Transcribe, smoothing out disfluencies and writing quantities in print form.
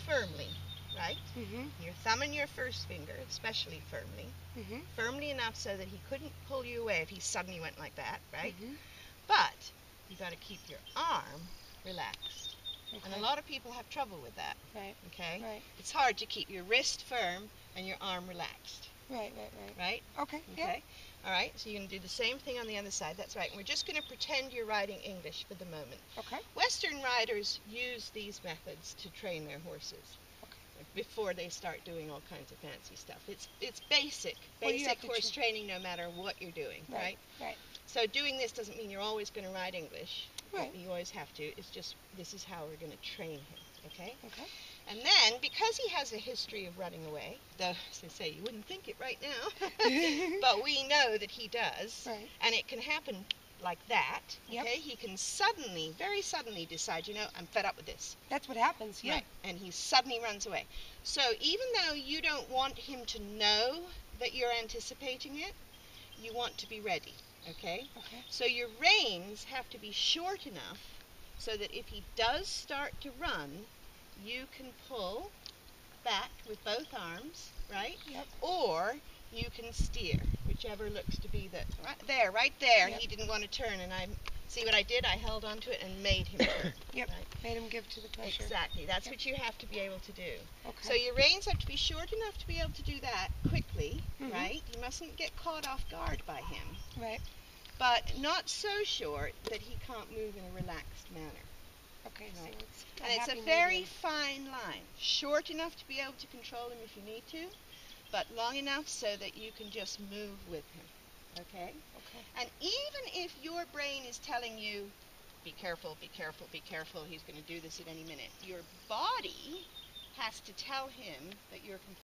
firmly, right? Mhm. Your thumb and your first finger, especially firmly. Mhm. Firmly enough so that he couldn't pull you away if he suddenly went like that, right? Mhm. But you got to keep your arm relaxed. Okay. And a lot of people have trouble with that. Right. Okay? Right. It's hard to keep your wrist firm and your arm relaxed. Right. Right? Okay. Okay? All right, so you're going to do the same thing on the other side. That's right. And we're just going to pretend you're riding English for the moment. Okay. Western riders use these methods to train their horses. Okay. Before they start doing all kinds of fancy stuff. It's basic Well, you have to horse training no matter what you're doing, right? Right. So doing this doesn't mean you're always going to ride English. Right. You always have to. It's just this is how we're going to train him, okay? Okay. And then, because he has a history of running away, though, as I say, you wouldn't think it right now, but we know that he does, Right. and it can happen like that, okay? Yep. He can suddenly, very suddenly decide, you know, I'm fed up with this. That's what happens. Yeah. Right, and he suddenly runs away. So even though you don't want him to know that you're anticipating it, you want to be ready, okay? Okay. So your reins have to be short enough so that if he does start to run, you can pull back with both arms, right? Yep. Or you can steer, whichever looks to be the right there. Yep. He didn't want to turn, and I see what I did. I held onto it and made him turn. Yep. Right? Made him give to the pressure. Exactly. That's Yep. what you have to be able to do. Okay. So your reins have to be short enough to be able to do that quickly, Mhm. right? You mustn't get caught off guard by him, Right. but not so short that he can't move in a relaxed manner. Okay. Right. So it's And it's a happy very medium. fine line. Short enough to be able to control him if you need to, but long enough so that you can just move with him. Okay? Okay. And even if your brain is telling you, be careful, be careful, be careful, he's going to do this at any minute, your body has to tell him that you're